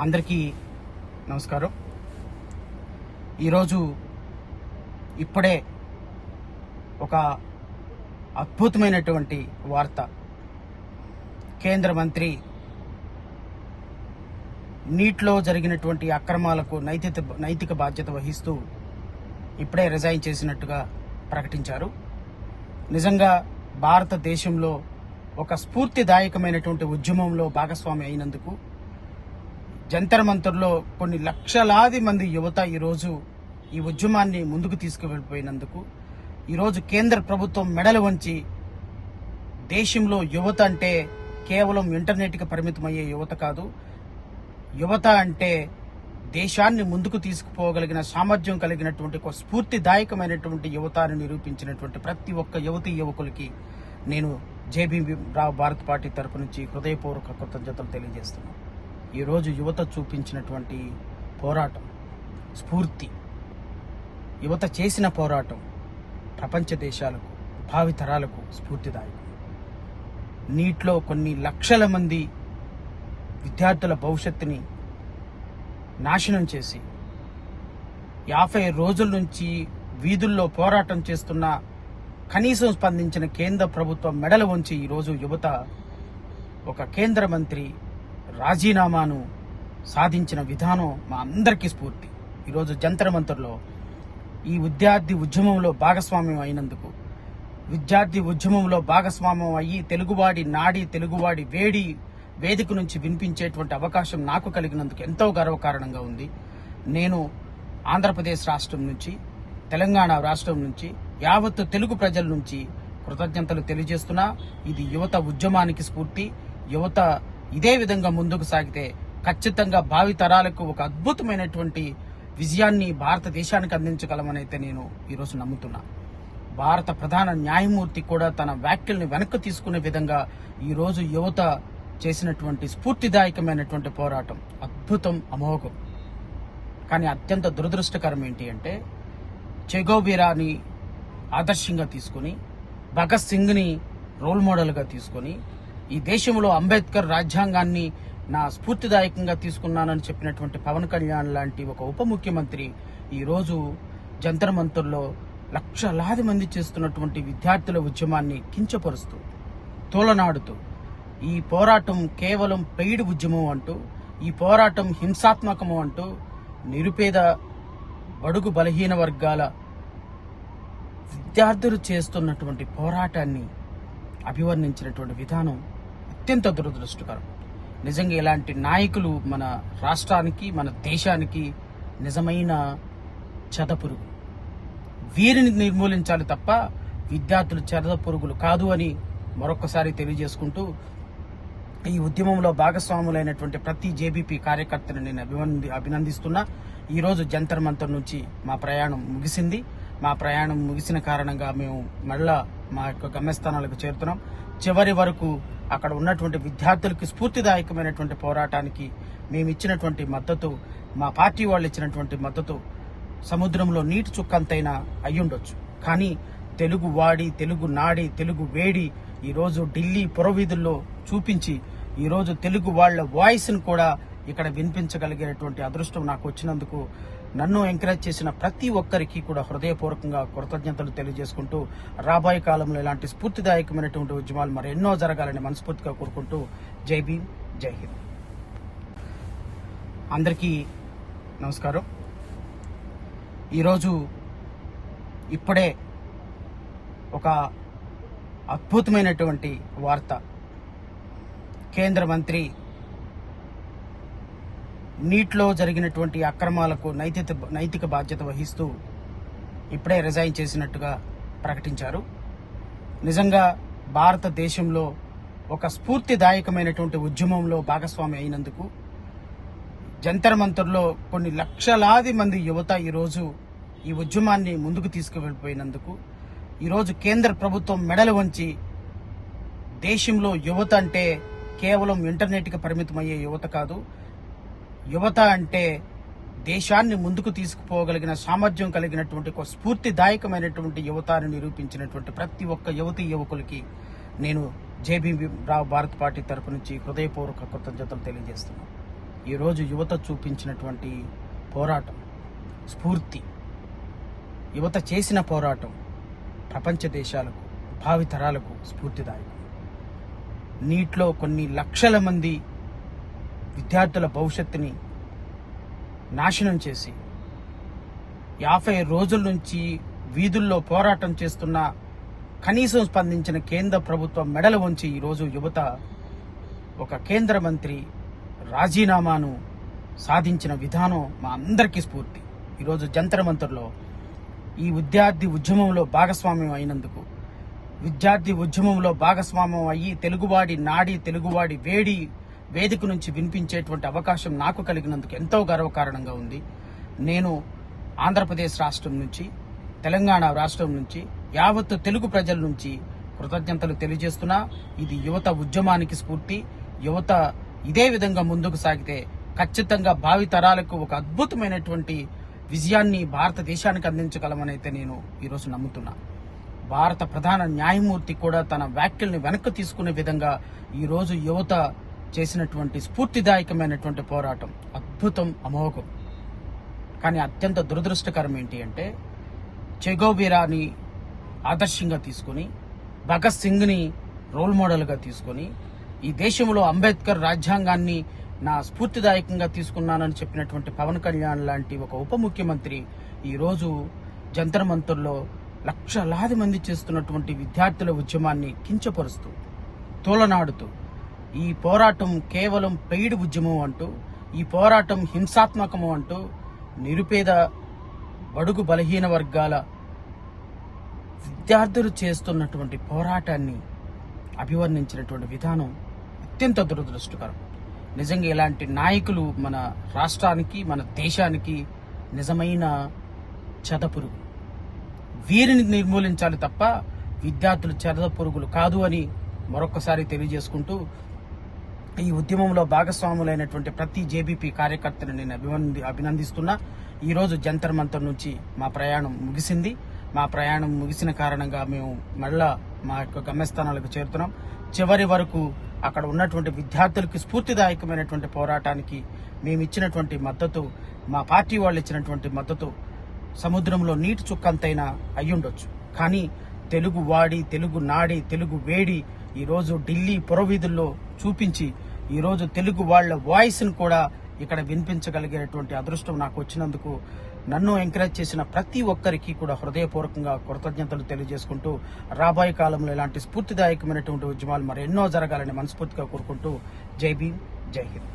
అందరికీ నమస్కారం. ఈరోజు ఇప్పుడే ఒక అద్భుతమైనటువంటి వార్త. కేంద్ర మంత్రి నీట్లో జరిగినటువంటి అక్రమాలకు నైతిక బాధ్యత వహిస్తూ ఇప్పుడే రిజైన్ చేసినట్టుగా ప్రకటించారు. నిజంగా భారతదేశంలో ఒక స్ఫూర్తిదాయకమైనటువంటి ఉద్యమంలో భాగస్వామి అయినందుకు, జంతర్ మంతర్లో కొన్ని లక్షలాది మంది యువత ఈరోజు ఈ ఉద్యమాన్ని ముందుకు తీసుకువెళ్ళిపోయినందుకు, ఈరోజు కేంద్ర ప్రభుత్వం మెడలు వంచి దేశంలో యువత అంటే కేవలం ఇంటర్నెట్కి పరిమితమయ్యే యువత కాదు, యువత అంటే దేశాన్ని ముందుకు తీసుకుపోగలిగిన సామర్థ్యం కలిగినటువంటి ఒక స్ఫూర్తిదాయకమైనటువంటి యువత అని నిరూపించినటువంటి ప్రతి ఒక్క యువతీ యువకులకి నేను జేబీబీ రావు భారత్ పార్టీ తరపు నుంచి హృదయపూర్వక కృతజ్ఞతలు తెలియజేస్తున్నాను. ఈరోజు యువత చూపించినటువంటి పోరాటం, స్ఫూర్తి, యువత చేసిన పోరాటం ప్రపంచ దేశాలకు, భావితరాలకు స్ఫూర్తిదాయకం. నీట్లో కొన్ని లక్షల మంది విద్యార్థుల భవిష్యత్తుని నాశనం చేసి 50 రోజుల నుంచి వీధుల్లో పోరాటం చేస్తున్న కనీసం స్పందించిన కేంద్ర ప్రభుత్వం మెడలు వంచి ఈరోజు యువత ఒక కేంద్ర మంత్రి రాజీనామాను సాధించిన విధానం మా అందరికీ స్ఫూర్తి. ఈరోజు జంతర్ మంతర్లో ఈ విద్యార్థి ఉద్యమంలో భాగస్వామ్యం అయినందుకు, విద్యార్థి ఉద్యమంలో భాగస్వామ్యం అయ్యి తెలుగువాడి నాడి, తెలుగువాడి వేడి వేదిక నుంచి వినిపించేటువంటి అవకాశం నాకు కలిగినందుకు ఎంతో గర్వకారణంగా ఉంది. నేను ఆంధ్రప్రదేశ్ రాష్ట్రం నుంచి, తెలంగాణ రాష్ట్రం నుంచి, యావత్తు తెలుగు ప్రజల నుంచి కృతజ్ఞతలు తెలియజేస్తున్నా. ఇది యువత ఉద్యమానికి స్ఫూర్తి. యువత ఇదే విధంగా ముందుకు సాగితే ఖచ్చితంగా భావితరాలకు ఒక అద్భుతమైనటువంటి విజయాన్ని భారతదేశానికి అందించగలమనైతే నేను ఈరోజు నమ్ముతున్నా. భారత ప్రధాన న్యాయమూర్తి కూడా తన వ్యాఖ్యల్ని వెనక్కి తీసుకునే విధంగా ఈరోజు యువత చేసినటువంటి స్ఫూర్తిదాయకమైనటువంటి పోరాటం అద్భుతం, అమోఘం. కానీ అత్యంత దురదృష్టకరం ఏంటి అంటే, చెగోవెరాని ఆదర్శంగా తీసుకుని, భగత్ సింగ్ని రోల్ మోడల్గా తీసుకొని, ఈ దేశంలో అంబేద్కర్ రాజ్యాంగాన్ని నా స్ఫూర్తిదాయకంగా తీసుకున్నానని చెప్పినటువంటి పవన్ కళ్యాణ్ లాంటి ఒక ఉప ముఖ్యమంత్రి ఈరోజు జంతర్ మంతర్లో లక్షలాది మంది చేస్తున్నటువంటి విద్యార్థుల ఉద్యమాన్ని కించపరుస్తూ, తోలనాడుతూ, ఈ పోరాటం కేవలం పెయిడ్ ఉద్యమం అంటూ, ఈ పోరాటం హింసాత్మకము అంటూ, నిరుపేద బడుగు బలహీన వర్గాల విద్యార్థులు చేస్తున్నటువంటి పోరాటాన్ని అభివర్ణించినటువంటి విధానం అత్యంత దురదృష్టకరం. నిజంగా ఇలాంటి నాయకులు మన రాష్ట్రానికి, మన దేశానికి నిజమైన చెదపురుగు. వీరిని నిర్మూలించాలి తప్ప విద్యార్థులు చెదపురుగులు కాదు అని మరొకసారి తెలియజేసుకుంటూ, ఈ ఉద్యమంలో భాగస్వాములైనటువంటి ప్రతి జేబీపీ కార్యకర్తను నేను అభినందిస్తున్నా. ఈరోజు జంతర్ మంతర్ నుంచి మా ప్రయాణం ముగిసింది. మా ప్రయాణం ముగిసిన కారణంగా మేము మళ్ళా మా యొక్క గమ్యస్థానాలకు చేరుతున్నాం. చివరి వరకు అక్కడ ఉన్నటువంటి విద్యార్థులకి స్ఫూర్తిదాయకమైనటువంటి పోరాటానికి మేము ఇచ్చినటువంటి మద్దతు, మా పార్టీ వాళ్ళు ఇచ్చినటువంటి మద్దతు సముద్రంలో నీటి చుక్కంతైనా అయ్యుండొచ్చు. కానీ తెలుగు వాడి, తెలుగు నాడి, తెలుగు వేడి ఈరోజు ఢిల్లీ పురవీధుల్లో చూపించి ఈరోజు తెలుగు వాళ్ల వాయిస్ను కూడా ఇక్కడ వినిపించగలిగేటువంటి అదృష్టం నాకు వచ్చినందుకు నన్ను ఎంకరేజ్ చేసిన ప్రతి ఒక్కరికి కూడా హృదయపూర్వకంగా కృతజ్ఞతలు తెలియజేసుకుంటూ, రాబోయే కాలంలో ఇలాంటి స్ఫూర్తిదాయకమైనటువంటి ఉద్యమాలు మరెన్నో జరగాలని మనస్ఫూర్తిగా కోరుకుంటూ జై భీమ్, జై హింద్. అందరికీ నమస్కారం. ఈరోజు ఇప్పుడే ఒక అద్భుతమైనటువంటి వార్త. కేంద్ర మంత్రి నీట్లో జరిగినటువంటి అక్రమాలకు నైతిక బాధ్యత వహిస్తూ ఇప్పుడే రిజైన్ చేసినట్టుగా ప్రకటించారు. నిజంగా భారతదేశంలో ఒక స్ఫూర్తిదాయకమైనటువంటి ఉద్యమంలో భాగస్వామి అయినందుకు, జంతర్ మంతర్లో కొన్ని లక్షలాది మంది యువత ఈరోజు ఈ ఉద్యమాన్ని ముందుకు తీసుకువెళ్ళిపోయినందుకు, ఈరోజు కేంద్ర ప్రభుత్వం మెడలు వంచి దేశంలో యువత అంటే కేవలం ఇంటర్నెట్కి పరిమితమయ్యే యువత కాదు, యువత అంటే దేశాన్ని ముందుకు తీసుకుపోగలిగిన సామర్థ్యం కలిగినటువంటి ఒక స్ఫూర్తిదాయకమైనటువంటి యువత అని నిరూపించినటువంటి ప్రతి ఒక్క యువతీ యువకులకి నేను జేబీబీ రావు భారత్ పార్టీ తరపు నుంచి హృదయపూర్వక కృతజ్ఞతలు తెలియజేస్తున్నాను. ఈరోజు యువత చూపించినటువంటి పోరాటం స్ఫూర్తి, యువత చేసిన పోరాటం ప్రపంచ దేశాలకు, భావితరాలకు స్ఫూర్తిదాయకం. నీటిలో కొన్ని లక్షల మంది విద్యార్థుల భవిష్యత్తుని నాశనం చేసి 50 రోజుల నుంచి వీధుల్లో పోరాటం చేస్తున్న కనీసం స్పందించిన కేంద్ర ప్రభుత్వం మెడలు వంచి ఈరోజు యువత ఒక కేంద్ర మంత్రి రాజీనామాను సాధించిన విధానం మా అందరికీ స్ఫూర్తి. ఈరోజు జంతర్ మంతర్లో ఈ విద్యార్థి ఉద్యమంలో భాగస్వామ్యం అయినందుకు, విద్యార్థి ఉద్యమంలో భాగస్వామ్యం అయ్యి తెలుగువాడి నాడి, తెలుగువాడి వేడి వేదిక నుంచి వినిపించేటువంటి అవకాశం నాకు కలిగినందుకు ఎంతో గర్వకారణంగా ఉంది. నేను ఆంధ్రప్రదేశ్ రాష్ట్రం నుంచి, తెలంగాణ రాష్ట్రం నుంచి, యావత్తు తెలుగు ప్రజల నుంచి కృతజ్ఞతలు తెలియజేస్తున్నా. ఇది యువత ఉద్యమానికి స్ఫూర్తి. యువత ఇదే విధంగా ముందుకు సాగితే ఖచ్చితంగా భావితరాలకు ఒక అద్భుతమైనటువంటి విజయాన్ని భారతదేశానికి అందించగలమనైతే నేను ఈరోజు నమ్ముతున్నా. భారత ప్రధాన న్యాయమూర్తి కూడా తన వ్యాఖ్యల్ని వెనక్కి తీసుకునే విధంగా ఈరోజు యువత చేసినటువంటి స్ఫూర్తిదాయకమైనటువంటి పోరాటం అద్భుతం, అమోఘం. కానీ అత్యంత దురదృష్టకరం ఏంటి అంటే, చెగోవెరాని ఆదర్శంగా తీసుకుని, భగత్ సింగ్ని రోల్ మోడల్గా తీసుకొని, ఈ దేశంలో అంబేద్కర్ రాజ్యాంగాన్ని నా స్ఫూర్తిదాయకంగా తీసుకున్నానని చెప్పినటువంటి పవన్ కళ్యాణ్ లాంటి ఒక ఉప ముఖ్యమంత్రి ఈరోజు జంతర్ మంతర్లో లక్షలాది మంది చేస్తున్నటువంటి విద్యార్థుల ఉద్యమాన్ని కించపరుస్తూ, తోలనాడుతూ, ఈ పోరాటం కేవలం పెయిడ్ ఉద్యమం అంటూ, ఈ పోరాటం హింసాత్మకము అంటూ నిరుపేద బడుగు బలహీన వర్గాల విద్యార్థులు చేస్తున్నటువంటి పోరాటాన్ని అభివర్ణించినటువంటి విధానం అత్యంత దురదృష్టకరం. నిజంగా ఇలాంటి నాయకులు మన రాష్ట్రానికి, మన దేశానికి నిజమైన చెదపురుగు. వీరిని నిర్మూలించాలి తప్ప విద్యార్థులు చెదపురుగులు కాదు అని మరొకసారి తెలియజేసుకుంటూ, ఈ ఉద్యమంలో భాగస్వాములైనటువంటి ప్రతి జేబీపీ కార్యకర్తను నేను అభినందిస్తున్నా. ఈరోజు జంతర్ మంతర్ నుంచి మా ప్రయాణం ముగిసింది. మా ప్రయాణం ముగిసిన కారణంగా మేము మళ్ళా మా యొక్క గమ్యస్థానాలకు చేరుతున్నాం. చివరి వరకు అక్కడ ఉన్నటువంటి విద్యార్థులకి స్ఫూర్తిదాయకమైనటువంటి పోరాటానికి మేము ఇచ్చినటువంటి మద్దతు, మా పార్టీ వాళ్ళు ఇచ్చినటువంటి మద్దతు సముద్రంలో నీటి చుక్కంతైనా అయ్యుండొచ్చు. కానీ తెలుగు వాడి, తెలుగు నాడి, తెలుగు వేడి ఈరోజు ఢిల్లీ పురవీధుల్లో చూపించి ఈరోజు తెలుగు వాళ్ల వాయిస్ను కూడా ఇక్కడ వినిపించగలిగేటువంటి అదృష్టం నాకు వచ్చినందుకు నన్ను ఎంకరేజ్ చేసిన ప్రతి ఒక్కరికి కూడా హృదయపూర్వకంగా కృతజ్ఞతలు తెలియజేసుకుంటూ, రాబోయే కాలంలో ఇలాంటి స్ఫూర్తిదాయకమైనటువంటి ఉద్యమాలు మరెన్నో జరగాలని మనస్ఫూర్తిగా కోరుకుంటూ జై భీమ్, జై హింద్.